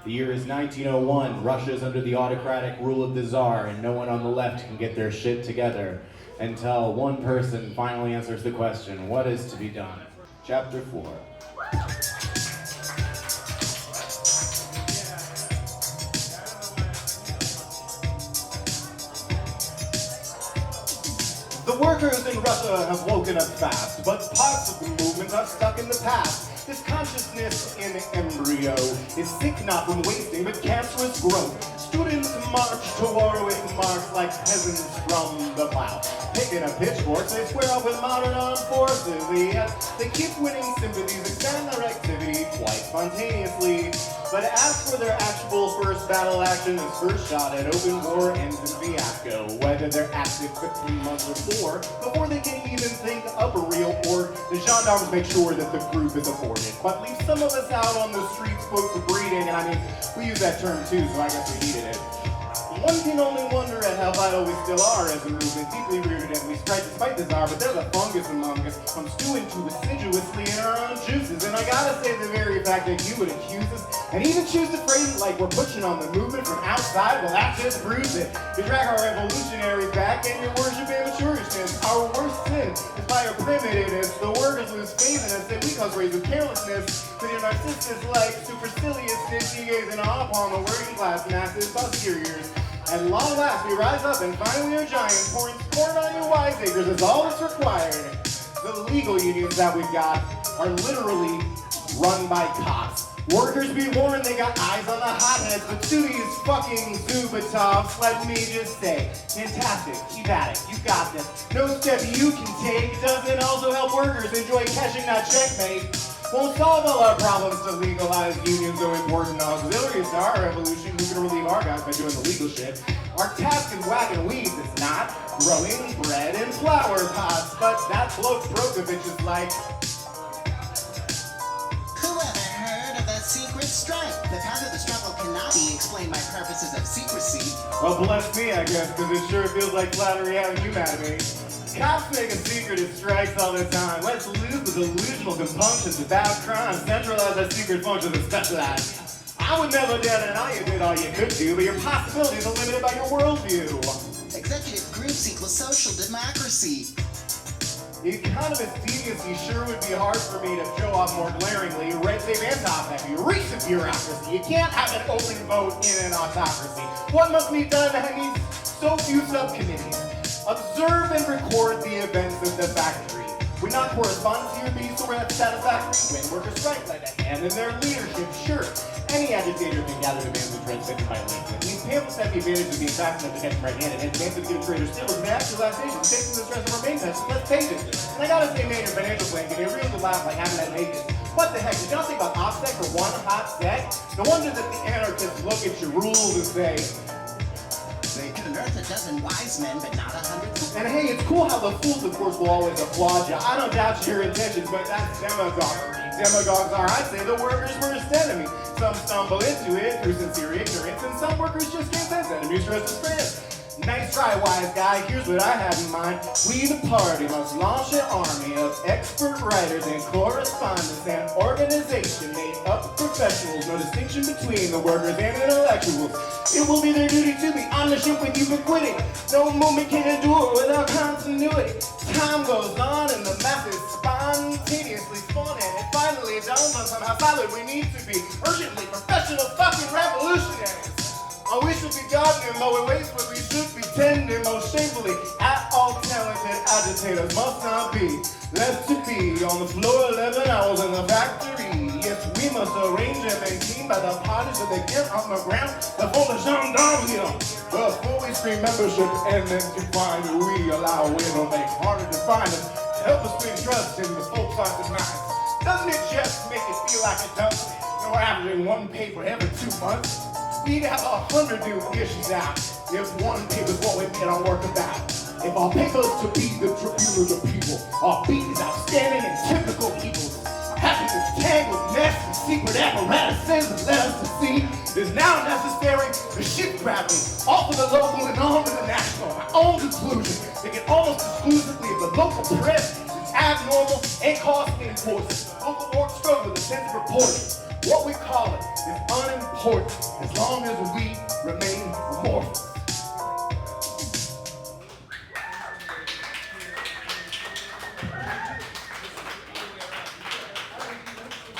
The year is 1901. Russia's under the autocratic rule of the Tsar, and no one on the left can get their shit together until one person finally answers the question, what is to be done? Chapter 4. The workers in Russia have woken up fast, but parts of the movement are stuck in the past. This consciousness in embryo is sick not from wasting, but cancerous growth. Students march to war with marks like peasants from the plow. Picking up pitchforks, they square up with modern armed forces, yet they keep winning sympathies, expand their activity quite spontaneously. But as for their actual first battle action, this first shot at open war ends in fiasco. Whether they're active 15 months before they can even think up a real org, the gendarmes make sure that the group is aborted, but leave some of us out on the streets booked for breeding, and I mean, we use that term too, so I guess we needed it. One can only wonder at how vital we still are as a movement, deeply rooted and we strike despite the Tsar, but there's a fungus among us from stewing too assiduously in our own juices, and I gotta say the very fact that you would accuse us and even choose to phrase it like we're pushing on the movement from outside, well that just proves it. You drag our revolutionaries back and you worship amateurishness. Our worst sin is by our primitiveness. The workers lose faith in us and we cause raised with carelessness. With your narcissus like superciliousness, you gazing off on the working class masses, posteriors. At long last we rise up and finally are giant, pouring corn on your wiseacres is all that's required. The legal unions that we've got are literally run by cops. Workers be warned, they got eyes on the hotheads, but to these fucking Zubatovs, let me just say, fantastic, keep at it, you got this. No step you can take doesn't also help workers enjoy cashing that checkmate. Won't solve all our problems to legalize unions, though important auxiliaries to our revolution who can relieve our guys by doing the legal shit. Our task is whacking weeds, it's not growing bread in flower pots, but that bloke Brokovich is like, secret strike. The path of the struggle cannot be explained by purposes of secrecy. Well, bless me, I guess, because it sure feels like flattery having you mad at me. Cops make a secret of strikes all the time. Let's lose the delusional compunctions about crime. Centralize our secret functions and specialize. I would never dare deny you did all you could do, but your possibilities are limited by your worldview. Executive groups equal social democracy. Economist deviancy sure would be hard for me to show off more glaringly. Red tape and top-heavy, recent bureaucracy. You can't have an open vote in an autocracy. What must be done to need so few subcommittees? Observe and record the events of the factory. We not correspond to your beats or at satisfactory. When workers strike, lend a hand in their leadership, sure. Any agitator can gather demands and trends taken by links. These pamphlets have the advantage of being fast enough to catch them right-handed and demands to give traders still with mass relaxation, taking the stress of our main tests, less pages. And I gotta say, man, your financial plan can be a real good laugh like having that naked. What the heck, did y'all think about OPSEC for one hot sec? No wonder that the anarchists look at your rules and say, they can unearth a dozen wise men, but not 100. And hey, it's cool how the fools, of course, will always applaud you. I don't doubt your intentions, but that's demagoguery. Demagogues are, I'd say, the workers' worst enemy. Some stumble into it through sincere ignorance, and some workers just can't sense enemies for us to spread. Nice try, wise guy. Here's what I have in mind. We, the party, must launch an army of expert writers and correspondents, an organization made up of professionals, no distinction between the workers and intellectuals. It will be their duty to be on the ship with you for quitting. No movement can endure without continuity. Time goes on and the masses spontaneously spawn in. And finally it dawns on somehow solid we need to be urgently professional fucking revolutionaries. Oh, we should be gardening lower ways, but we should be tending most shamefully. At all talented agitators must not be left to be on the floor 11 hours in the factory. Yes, we must arrange and maintain by the parties that they get on the ground before the gendarmes here. Before we scream membership and then define who we allow in or make harder to find us, help us bring trust in the folks on the minds. Doesn't it just make it feel like it does? No, we're averaging one paper every 2 months. We'd have 100 new issues out if one paper's what we made our work about. If our paper's to be the tribune of the people, our beat is outstanding and typical evils. Happiness tangled mess and secret apparatuses that led us to see it is now necessary to shift gravity off of the local and on to the national. My own conclusion, thinking almost exclusively of the local press is abnormal and costly enforcement. Local orgs struggle with a sense of reporting. What we call it is unimportant. important as long as we remain